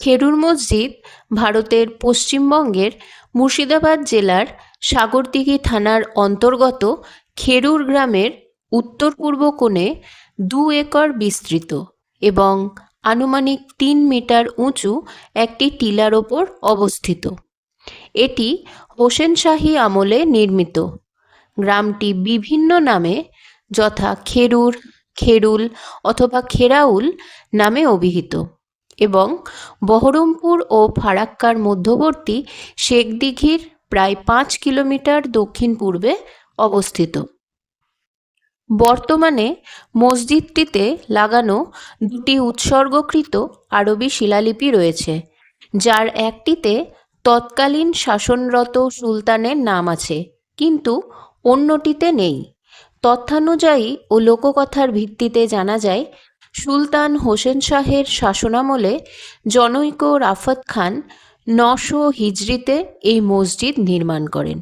খেরুর মসজিদ ভারতের পশ্চিমবঙ্গের মুর্শিদাবাদ জেলার সাগরদিঘি থানার অন্তর্গত খেরুর গ্রামের উত্তর পূর্ব কোণে 2 একর বিস্তৃত এবং আনুমানিক 3 মিটার উঁচু একটি টিলার ওপর অবস্থিত। এটি হোসেন শাহী আমলে নির্মিত। গ্রামটি বিভিন্ন নামে যথা খেরুর, খেরুল অথবা খেরাউল নামে অভিহিত এবং বহরমপুর ও ফারাক্কার মধ্যবর্তী শেখদিঘির প্রায় 5 কিলোমিটার দক্ষিণ পূর্বে অবস্থিত। বর্তমানে মসজিদটিতে লাগানো 2টি উৎসর্গকৃত আরবি শিলালিপি রয়েছে, যার একটিতে তৎকালীন শাসনরত সুলতানের নাম আছে কিন্তু অন্যটিতে নেই। তথ্যানুযায়ী ও লোককথার ভিত্তিতে জানা যায়, সুলতান হোসেন শাহের শাসনামলে জনৈক রাফত খান 900 হিজরিতে এই মসজিদ নির্মাণ করেন।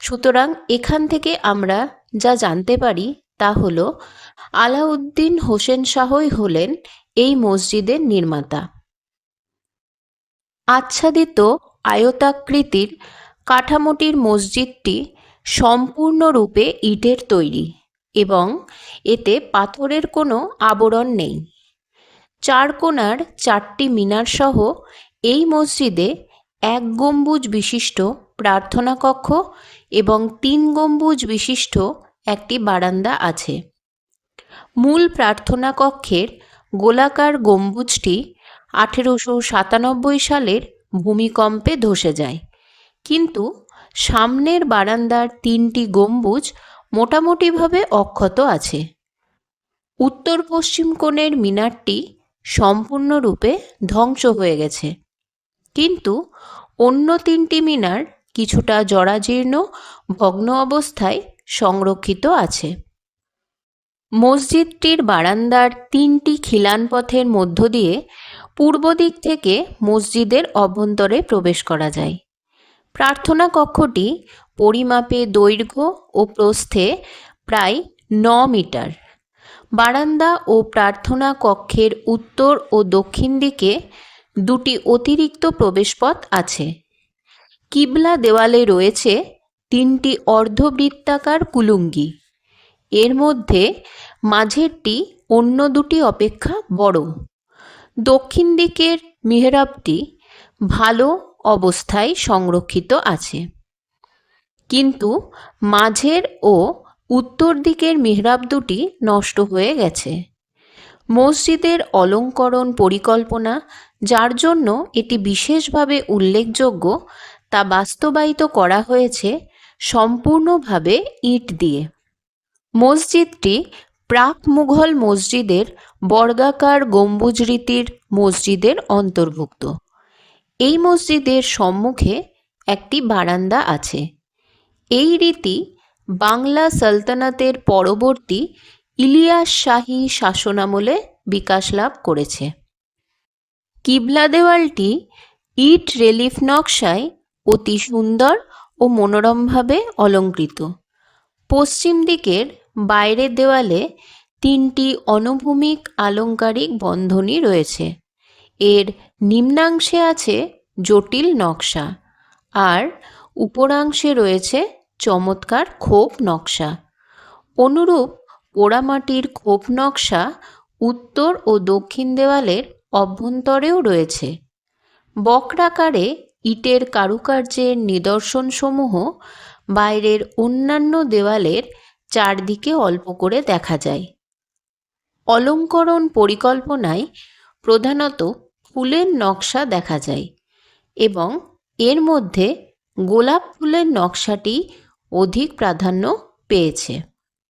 সুতরাং এখান থেকে আমরা যা জানতে পারি তা হলো আলাউদ্দিন হোসেন শাহই হলেন এই মসজিদের নির্মাতা। আচ্ছাদিত আয়তাকৃতির কাঠামোটির মসজিদটি সম্পূর্ণরূপে ইটের তৈরি এবং এতে পাথরের কোনো আবরণ নেই। 4 কোণার 4টি মিনার সহ এই মসজিদে 1 গম্বুজ বিশিষ্ট প্রার্থনা কক্ষ এবং 3 গম্বুজ বিশিষ্ট একটি বারান্দা আছে। মূল প্রার্থনা কক্ষের গোলাকার গম্বুজটি 1897 সালের ভূমিকম্পে ধসে যায়, কিন্তু সামনের বারান্দার 3টি গম্বুজ মোটামুটিভাবে অক্ষত আছে। উত্তর পশ্চিম কোণের মিনারটি সম্পূর্ণরূপে ধ্বংস হয়ে গেছে, কিন্তু অন্য 3টি মিনার কিছুটা জরাজীর্ণ ভগ্ন অবস্থায় সংরক্ষিত আছে। মসজিদটির বারান্দার 3টি খিলান পথের মধ্য দিয়ে পূর্ব দিক থেকে মসজিদের অভ্যন্তরে প্রবেশ করা যায়। প্রার্থনা কক্ষটি পরিমাপে দৈর্ঘ্য ও প্রস্থে প্রায় 9 মিটার। বারান্দা ও প্রার্থনা কক্ষের উত্তর ও দক্ষিণ দিকে 2টি অতিরিক্ত প্রবেশপথ আছে। কিবলা দেওয়ালে রয়েছে 3টি অর্ধবৃত্তাকার কুলুঙ্গি। এর মধ্যে মাঝেরটি অন্য 2টি অপেক্ষা বড়। দক্ষিণ দিকের মিহরাবটি ভালো অবস্থায় সংরক্ষিত আছে, কিন্তু মাঝের ও উত্তর দিকের মিহরাব দুটি নষ্ট হয়ে গেছে। মসজিদের অলঙ্করণ পরিকল্পনা যার জন্য এটি বিশেষভাবে উল্লেখযোগ্য তা বাস্তবায়িত করা হয়েছে সম্পূর্ণভাবে ইট দিয়ে। মসজিদটি প্রাক মুঘল মসজিদের বর্গাকার গম্বুজ রীতির মসজিদের অন্তর্ভুক্ত। এই মসজিদের সম্মুখে একটি বারান্দা আছে। এই রীতি বাংলা সালতানাতের পরবর্তী ইলিয়াস শাহী শাসনামলে বিকাশ লাভ করেছে। কিবলা দেওয়ালটি ইট রেলিফ নকশায় অতি সুন্দর ও মনোরমভাবে অলঙ্কৃত। পশ্চিম দিকের বাইরের দেওয়ালে 3টি অনুভূমিক আলংকারিক বন্ধনী রয়েছে। এর নিম্নাংশে আছে জটিল নকশা আর উপরাংশে রয়েছে চমৎকার খোপ নকশা। অনুরূপ পোড়ামাটির খোপ নকশা উত্তর ও দক্ষিণ দেওয়ালের অভ্যন্তরেও রয়েছে। বক্রাকারে ইটের কারুকার্যের নিদর্শনসমূহ বাইরের অন্যান্য দেওয়ালের চারদিকে অল্প করে দেখা যায়। অলঙ্করণ পরিকল্পনায় প্রধানত ফুলের নকশা দেখা যায় এবং এর মধ্যে গোলাপ ফুলের নকশাটি অধিক প্রাধান্য পেয়েছে।